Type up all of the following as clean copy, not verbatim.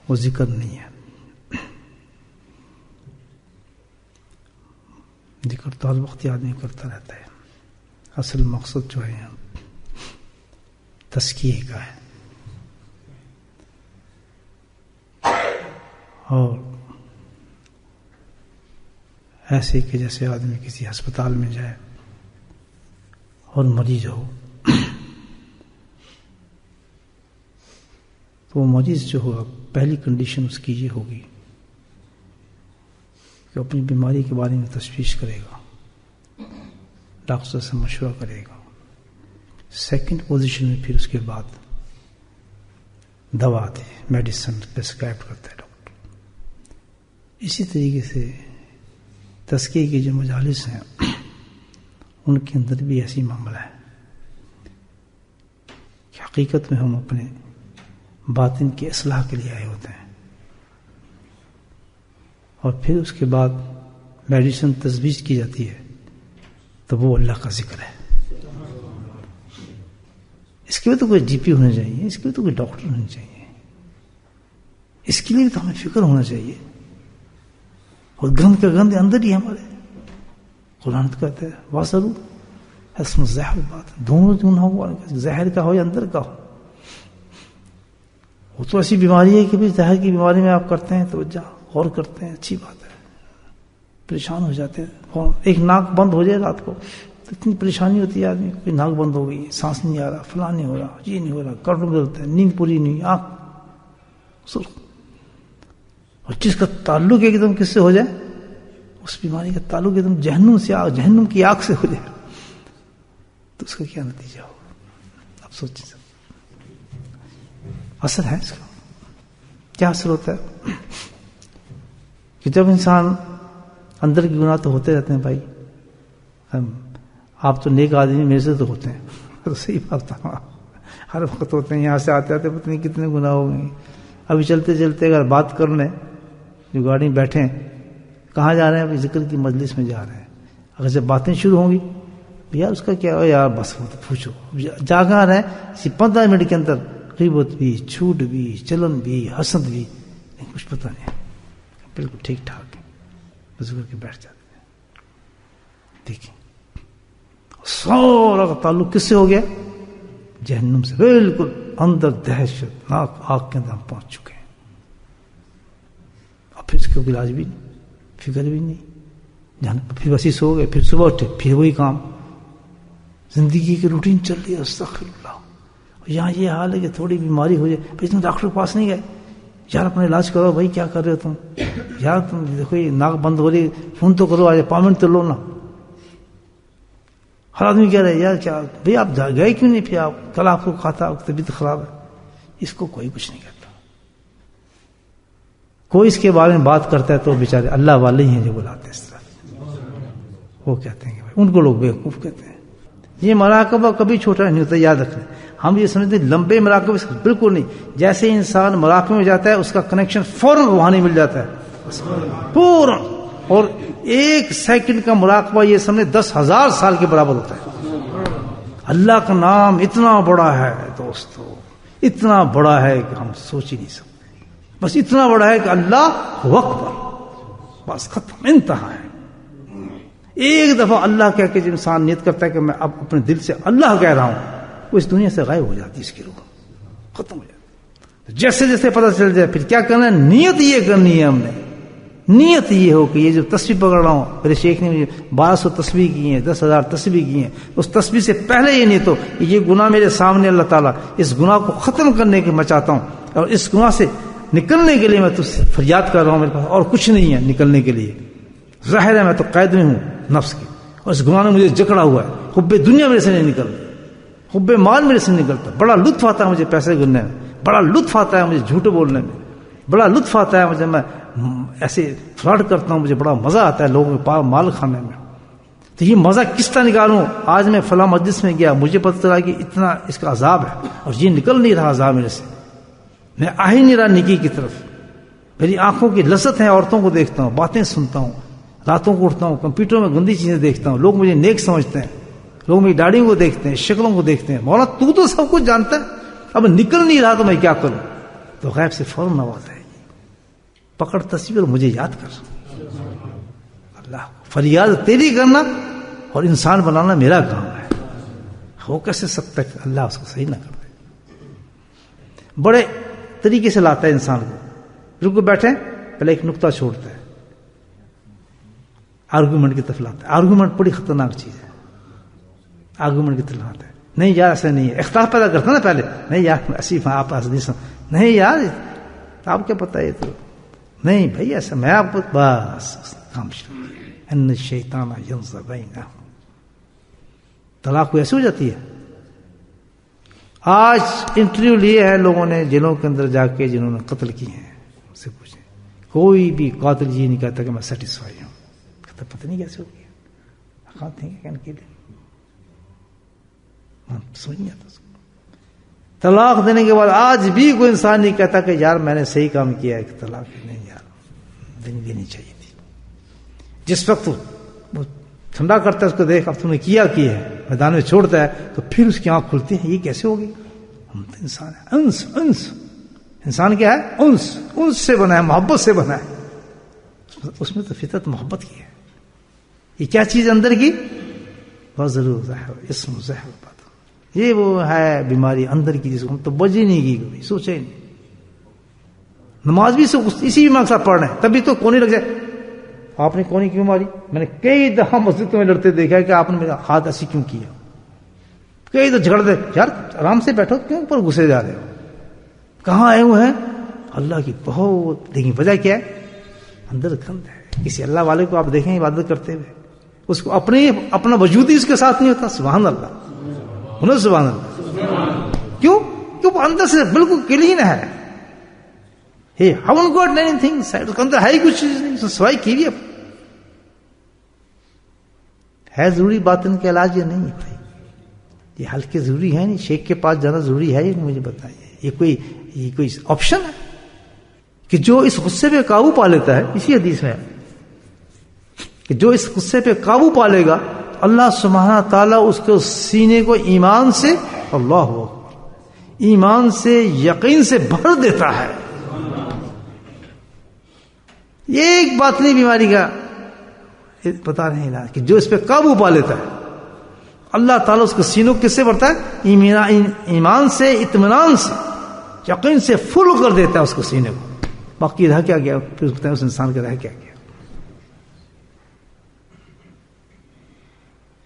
وہ ذکر نہیں ہے. ذکر تو ہر وقت آدمی کرتا رہتا ہے. اصل مقصد جو ہے تزکیے کا ہے. اور ایسے کہ جیسے آدمی کسی ہسپتال میں جائے اور مریض ہو تو وہ مریض جو ہوگا پہلی کنڈیشن اس کی یہ ہوگی کہ اپنی بیماری کے بارے میں تشویش کرے گا, ڈاکٹر سے مشورہ کرے گا. سیکنڈ پوزیشن میں پھر اس کے بعد دوا آتی ہے, میڈیسن پرسکرائب کرتا ہے ڈاکٹر. اسی طریقے سے تزکیے کی جو مجالس ہیں ان کے اندر بھی ایسی معاملہ ہے کہ حقیقت میں ہم اپنے باطن کی اصلاح کے لیے آئے ہوتے ہیں, اور پھر اس کے بعد میڈیسن تجویز کی جاتی ہے تو وہ اللہ کا ذکر ہے. اس کے لیے تو کوئی جی پی ہونا چاہیے, اس کے لیے تو کوئی ڈاکٹر ہونا چاہیے, اس کے لیے تو ہمیں فکر ہونا چاہیے. اور گند کا گند اندر ہی ہمارے. قرآن تو کہتا ہے واسرو اسم زہر بات, دونوں جو نہ ہو, زہر کا ہو یا اندر کا ہو. وہ تو ایسی بیماری ہے کہ بھی زہر کی بیماری میں آپ کرتے ہیں تو غور کرتے ہیں, اچھی بات ہے. پریشان ہو جاتے ہیں, ایک ناک بند ہو جائے رات کو تو اتنی پریشانی ہوتی ہے آدمی کو, ناک بند ہو گئی, سانس نہیں آ رہا, فلاں نہیں ہو رہا, یہ نہیں ہو رہا, کر بدلتا ہے, نیند پوری نہیں, آنکھ سرخ. اور جس کا تعلق ایک دم کس سے ہو جائے, اس بیماری کا تعلق ایک دم جہنم سے, جہنم کی آگ سے ہو جائے تو اس کا کیا نتیجہ ہوگا؟ اب سوچیں. اثر ہے اس کا. کیا اثر ہوتا ہے کہ جب انسان اندر کی گناہ تو ہوتے رہتے ہیں بھائی, آپ تو نیک آدمی میرے سے تو ہوتے ہیں, تو صحیح بات ہے, ہر وقت ہوتے ہیں. یہاں سے آتے آتے پتہ نہیں کتنے گناہ ہو گئے. ابھی چلتے چلتے اگر بات کر لیں, جو گاڑی میں بیٹھے ہیں کہاں جا رہے ہیں, ابھی ذکر کی مجلس میں جا رہے ہیں. اگر جب باتیں شروع ہوں گی یار اس کا کیا ہو یار, بس وہ تو پوچھو جا کہاں رہے ہیں, اسی 15 منٹ کے اندر غیبت بھی, جھوٹ بھی, چلن بھی, حسد بھی, کچھ پتہ نہیں, بالکل ٹھیک ٹھاک ہے. ذکر کے بیٹھ جاتے ہیں. دیکھیں سارا کا تعلق کس سے ہو گیا, جہنم سے. بالکل اندر دہشت ناک آگ کے اندر ہم پہنچ چکے ہیں. اور پھر اس کو علاج بھی نہیں, فکر بھی نہیں, پھر وسیع سو گئے, پھر صبح اٹھے پھر وہی کام. زندگی کی روٹین چل رہی ہے. استغفر اللہ. یہاں یہ حال ہے کہ تھوڑی بیماری ہو جائے, پھر تم ڈاکٹر کے پاس نہیں گئے, یار اپنا علاج کرو بھائی, کیا کر رہے ہو تم یار, تم دیکھو یہ ناک بند ہو رہی, فون تو کرو, آج اپائنٹمنٹ تو لو نا. ہر آدمی کہہ رہے یار کیا بھائی آپ گئے کیوں نہیں, پھر آپ کل آپ کو کہا تھا آپ کی طبیعت خراب ہے. اس کو کوئی کچھ نہیں کہتا. کوئی اس کے بارے میں بات کرتا ہے تو بیچارے اللہ والے ہی ہیں جو بلاتے ہیں اس طرح. وہ کہتے ہیں کہ بھائی ان کو لوگ بیوقوف کہتے ہیں. یہ مراقبہ کبھی چھوٹا نہیں ہوتا, یاد رکھیں. ہم یہ سمجھتے ہیں لمبے مراقبے, بالکل نہیں. جیسے انسان مراقبے میں جاتا ہے اس کا کنیکشن فوراً روحانی مل جاتا ہے پورا, اور 1 سیکنڈ کا مراقبہ یہ سمجھے 10,000 سال کے برابر ہوتا ہے. اللہ کا نام اتنا بڑا ہے دوستو, اتنا بڑا ہے کہ ہم سوچ ہی نہیں سکتے. بس اتنا بڑا ہے کہ اللہ اکبر, بس ختم, انتہا ہے. ایک دفعہ اللہ کہہ کے جو انسان نیت کرتا ہے کہ میں اب اپنے دل سے اللہ کہہ رہا ہوں, وہ اس دنیا سے غائب ہو جاتی ہے, اس کی روح ختم ہو جاتی. جیسے جیسے پتہ چل جائے پھر کیا کرنا ہے, نیت یہ کرنی ہے ہم نے. نیت یہ ہو کہ یہ جو تسبیح پکڑ رہا ہوں, میرے شیخ نے مجھے 1200 تسبیح کی ہیں, 10,000 تسبیح کی ہیں, اس تسبیح سے پہلے یہ نیت ہو کہ یہ گناہ میرے سامنے, اللہ تعالیٰ اس گناہ کو ختم کرنے کے میں چاہتا ہوں, اور اس گناہ سے نکلنے کے لیے میں تجھ سے فریاد کر رہا ہوں, میرے پاس اور کچھ نہیں ہے نکلنے کے لیے. ظاہر ہے میں تو قید میں ہوں نفس کی, اور اس گناہ نے مجھے جکڑا ہوا ہے. حب دنیا میرے سے نہیں نکلتا, حب مال میرے سے نکلتا. بڑا لطف آتا ہے مجھے پیسے گننے میں, بڑا لطف آتا ہے مجھے جھوٹ بولنے میں, بڑا لطف آتا ہے مجھے, میں ایسے فراڈ کرتا ہوں, مجھے بڑا مزہ آتا ہے لوگوں کے پاس مال کھانے میں. تو یہ مزہ کس طرح نکالوں؟ آج میں فلاں مجلس میں گیا, مجھے پتہ چلا کہ اتنا اس کا عذاب ہے, اور یہ نکل نہیں رہا عذاب میرے سے, میں آ ہی نہیں رہا نیکی کی طرف. میری آنکھوں کی لذت ہے, عورتوں کو دیکھتا ہوں, باتیں سنتا ہوں, راتوں کو اٹھتا ہوں, کمپیوٹر میں گندی چیزیں دیکھتا ہوں, لوگ مجھے نیک سمجھتے ہیں, لوگ میری داڑھیوں کو دیکھتے ہیں, شکلوں کو دیکھتے ہیں. مولانا تو سب کچھ جانتا ہے, اب نکل نہیں رہا تو میں کیا کروں؟ تو غیب سے فوراً آواز آئے گی, پکڑ تصویر مجھے یاد کر. اللہ فریاد تیری کرنا اور انسان بنانا میرا کام ہے. ہو کیسے سب تک اللہ اس کو صحیح نہ کر دے. بڑے طریقے سے لاتا ہے انسان کو. رک بیٹھے پہلے ایک نقطہ چھوڑتا ہے, آرگومنٹ کی طرف لاتا ہے. آرگومنٹ بڑی خطرناک چیز ہے. آرگومنٹ کی طرف لاتا ہے, نہیں یار ایسا نہیں ہے. اختلاف پیدا کرتا ہے نا پہلے, نہیں یار ایسی آپ نہیں یار آپ کیا پتہ ہے تو نہیں بھائی ایسا میں آپ کو بس کام ان الشیطان ینزغ بینہم. طلاق کو ایسے ہو جاتی ہے. آج انٹرویو لیے ہیں لوگوں نے جنہوں کے اندر جا کے جنہوں نے قتل کیے ہیں, ان سے پوچھیں, کوئی بھی قاتل یہ نہیں کہتا کہ میں سیٹسفائی ہوں. کہتا پتہ نہیں کیسے ہو گیا. سمجھ نہیں آتا. طلاق دینے کے بعد آج بھی کوئی انسان نہیں کہتا کہ یار میں نے صحیح کام کیا ہے کہ طلاق نہیں یار دینی چاہیے تھی. جس وقت وہ ٹھنڈا کرتا ہے اس کو دیکھ اب تم نے کیا ہے میدان میں چھوڑتا ہے تو پھر اس کی آنکھ کھلتی ہے, یہ کیسے ہوگی. ہم تو انسان ہیں. انس انسان کیا ہے؟ انس سے بنا ہے, محبت سے بنا ہے. اس میں تو فطرت محبت کی ہے. یہ کیا چیز اندر کی بہت ضرور اسم زہر بات. یہ وہ ہے بیماری اندر کی جس کو ہم تو بجے نہیں کی, کبھی سوچے نہیں. نماز بھی اسی بھی مقصد پڑھ رہے ہیں تبھی تو کونی لگ جائے. آپ نے کونی کیوں ماری؟ میں نے کئی دفعہ مسجد میں لڑتے دیکھا کہ آپ نے میرا ہاتھ ایسی کیوں کیا. کئی دفعہ جھگڑ دے, یار آرام سے بیٹھو, کیوں پر گھسے جا رہے ہو. کہاں آئے ہوئے ہیں اللہ کی بہت, لیکن وجہ کیا ہے؟ اندر گند ہے. کسی اللہ والے کو آپ دیکھیں عبادت کرتے ہوئے, اس کو اپنا وجود ہی اس کے ساتھ نہیں ہوتا. سبحان اللہ, سبحان اللہ. کیوں اندر سے بالکل کلین ہے. He haven't got anything inside. اس کے اندر ہے ہی کچھ چیز نہیں, سوائے کی بھی ہے. ضروری باطن کے علاج یہ نہیں ہے بھائی. یہ ہلکے ضروری ہے نہیں. شیخ کے پاس جانا ضروری ہے یہ مجھے بتائیے. یہ کوئی آپشن ہے کہ جو اس غصے پہ قابو پا لیتا ہے. اسی حدیث میں کہ جو اس غصے پہ قابو پا لے گا اللہ سبحانہ تعالیٰ اس کے سینے کو ایمان سے, اللہ ایمان سے یقین سے بھر دیتا ہے. یہ ایک باطنی بیماری کا بتا رہے ہیں علاج کہ جو اس پہ قابو پا لیتا ہے اللہ تعالیٰ اس کے سینوں کس سے بھرتا ہے؟ ایمان سے, اطمینان سے, یقین سے فل کر دیتا ہے اس کو سینے کو. باقی رہ کیا گیا پھر اس انسان کا رہ کیا گیا.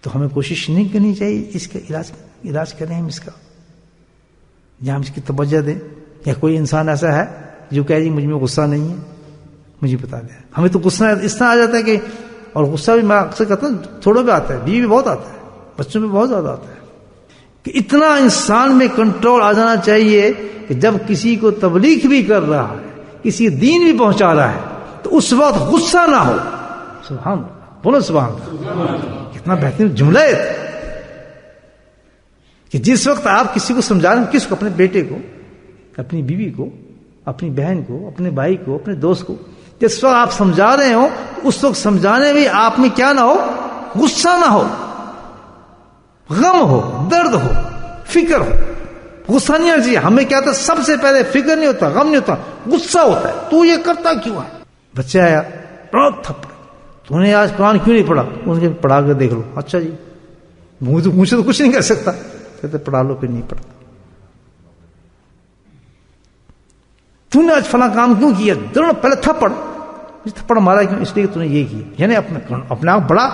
تو ہمیں کوشش نہیں کرنی چاہیے اس کا علاج کریں ہم اس کا, یا ہم اس کی توجہ دیں. یا کوئی انسان ایسا ہے جو کہہ جی مجھ میں غصہ نہیں ہے, مجھے بتا دیں. ہمیں تو غصہ اس طرح آ جاتا ہے کہ, اور غصہ بھی میں اکثر کہتا ہوں تھوڑا بھی آتا ہے, بیوی بھی بہت آتا ہے, بچوں میں بہت زیادہ آتا ہے, کہ اتنا انسان میں کنٹرول آ جانا چاہیے کہ جب کسی کو تبلیغ بھی کر رہا ہے, کسی دین بھی پہنچا رہا ہے, تو اس وقت غصہ نہ ہو. سبحان اللہ, بولو سبحان اللہ. کتنا بہترین جملہ ہے کہ جس وقت آپ کسی کو سمجھا رہے ہیں, کس کو, اپنے بیٹے کو, اپنی بیوی کو, اپنی بہن کو, اپنے بھائی کو, اپنے دوست کو, جس وقت آپ سمجھا رہے ہو اس وقت سمجھانے میں آپ میں کیا نہ ہو, غصہ نہ ہو, غم ہو, درد ہو, فکر ہو. غصہ نہیں آنا چاہیے. ہمیں کیا ہوتا ہے سب سے پہلے فکر نہیں ہوتا, غم نہیں ہوتا, غصہ ہوتا ہے. تو یہ کرتا کیوں ہے؟ بچہ آیا بہت تھپڑ, تو نے آج قرآن کیوں نہیں پڑھا؟ ان کے پڑھا کر دیکھ لو. اچھا جی مجھے تو کچھ نہیں کر سکتا. کہتے پڑھا لو, پھر نہیں پڑھتا. تو نے آج فلاں کام کیوں کیا؟ دونوں پہلے تھپڑ مارا کیوں؟ اس لیے کہ تو نے یہ کیا. یعنی اپنے آپ بڑا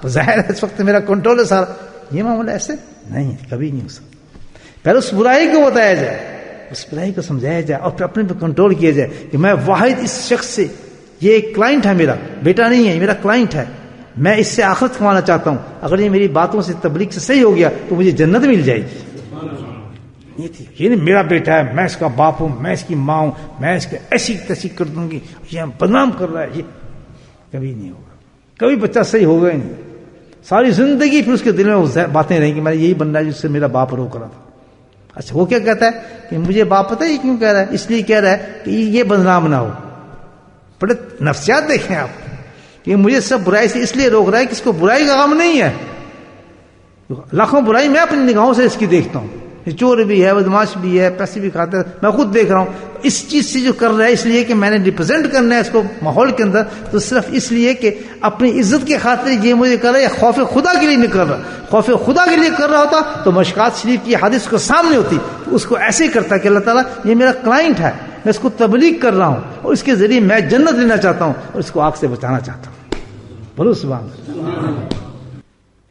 ظاہر ہے اس وقت میرا کنٹرول ہے سارا. یہ معاملہ ایسے نہیں ہے, کبھی نہیں ہو سکتا. پہلے اس برائی کو بتایا جائے, اس برائی کو سمجھایا جائے, اور پھر اپنے پہ کنٹرول کیا جائے کہ میں واحد اس شخص سے, یہ ایک کلائنٹ ہے میرا, بیٹا نہیں ہے, میرا کلائنٹ ہے, میں اس سے آخرت کمانا چاہتا ہوں. اگر یہ میری باتوں سے تبلیغ سے صحیح ہو گیا تو مجھے جنت مل جائے گی. یہ تھی, یہ نہیں میرا بیٹا ہے, میں اس کا باپ ہوں, میں اس کی ماں ہوں, میں اس کو ایسی تیسی کر دوں گی, یہ بدنام کر رہا ہے. یہ کبھی نہیں ہوگا. کبھی بچہ صحیح ہوگا ہی نہیں. ساری زندگی پھر اس کے دل میں وہ باتیں رہیں کہ میں یہی بننا ہے جس سے میرا باپ روک رہا تھا. اچھا وہ کیا کہتا ہے کہ مجھے باپ پتہ ہے کیوں کہہ رہا ہے؟ اس لیے کہہ رہا ہے کہ یہ بدنام نہ ہو. بڑے نفسیات دیکھیں آپ کہ مجھے سب برائی سے اس لیے روک رہا ہے کہ اس کو برائی کا غم نہیں ہے. لاکھوں برائی میں اپنی نگاہوں سے اس کی دیکھتا ہوں. چور بھی ہے, بدماش بھی ہے, پیسے بھی کھاتا ہے, میں خود دیکھ رہا ہوں. اس چیز سے جو کر رہا ہے اس لیے کہ میں نے ریپرزینٹ کرنا ہے اس کو ماحول کے اندر، تو صرف اس لیے کہ اپنی عزت کے خاطر یہ مجھے کر رہا ہے، یا خوف خدا کے لیے نہیں کر رہا. خوف خدا کے لیے کر رہا ہوتا تو مشکات شریف کی حدیث کو سامنے ہوتی، تو اس کو ایسے ہی کرتا کہ اللہ تعالیٰ یہ میرا کلائنٹ ہے، میں اس کو تبلیغ کر رہا ہوں اور اس کے ذریعے میں جنت لینا چاہتا ہوں اور اس کو آگ سے بچانا چاہتا ہوں. بولو سبحان اللہ.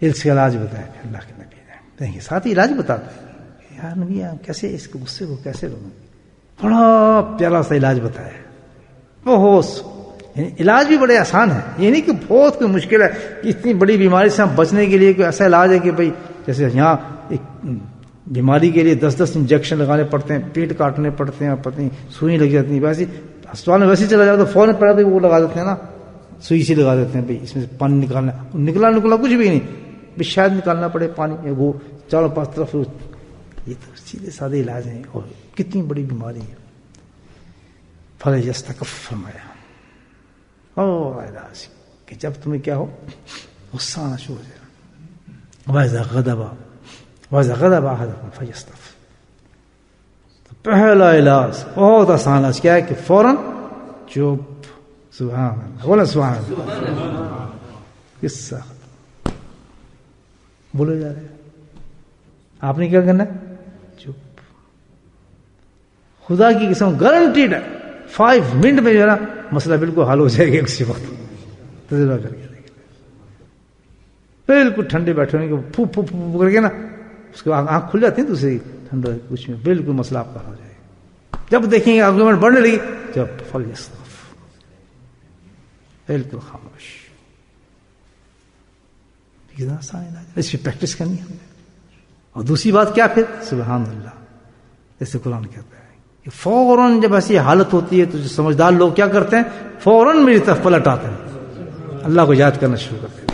اس کا علاج بتایا اللہ کے نبی نے. دیکھیے ساتھ ہی علاج بتاتے ہیں یار نبی کیسے اس کو غصے کو کیسے روکیں. بڑا پیارا سا علاج بتایا ہے. بہت یعنی علاج بھی بڑے آسان ہے، یہ نہیں کہ بہت کوئی مشکل ہے کہ اتنی بڑی بیماری سے ہم بچنے کے لیے کوئی ایسا علاج ہے کہ بھائی جیسے یہاں ایک بیماری کے لیے 10 انجیکشن لگانے پڑتے ہیں، پیٹ کاٹنے پڑتے ہیں، پتہ نہیں سوئی لگ جاتی ہے. ویسے ہسپتال میں ویسے چلا جاتا تو فوراً پڑا تو وہ لگا دیتے ہیں نا، سوئی سے لگا دیتے ہیں بھائی اس میں سے پانی نکالنا. نکلا کچھ بھی نہیں، بھی شاید نکالنا پڑے پانی، وہ چاروں پاس طرف. یہ تو سیدھے سادے علاج ہیں اور کتنی بڑی بیماری ہے. فَلْيَسْتَكْفِ فرمایا اور علاج کہ جب تمہیں کیا ہو غصہ آنا شروع ہو جائے. وَإِذَا غَضِبَ أَحَدُكُمْ فَلْيَسْتَعْفِ. تو پہلا علاج بہت آسان علاج کیا ہے کہ فوراً چپ. سبحان اللہ، بولا سبحان اللہ. غصہ بولے جا رہے آپ نے کیا کرنا ہے؟ چپ. خدا کی قسم گارنٹیڈ ہے 5 منٹ میں جو ہے نا مسئلہ بالکل حل ہو جائے گا. کسی وقت تجربہ کر کے بالکل ٹھنڈے بیٹھے ہونے کے پھو پھو پھو کر کے نا اس کے آنکھ کھل جاتی ہے دوسری ٹھنڈا کچھ میں بالکل مسئلہ آپ کا ہو جائے گا. جب دیکھیں گے آرگومنٹ بڑھنے لگی جب فلیستغفر بالکل خاموش. اس کی پریکٹس کرنی ہے. اور دوسری بات کیا پھر سبحان اللہ. جیسے قرآن کہتا ہے کہ فوراً جب ایسی حالت ہوتی ہے تو جو سمجھدار لوگ کیا کرتے ہیں فوراً میری طرف پلٹ آتے ہیں، اللہ کو یاد کرنا شروع کرتے ہیں.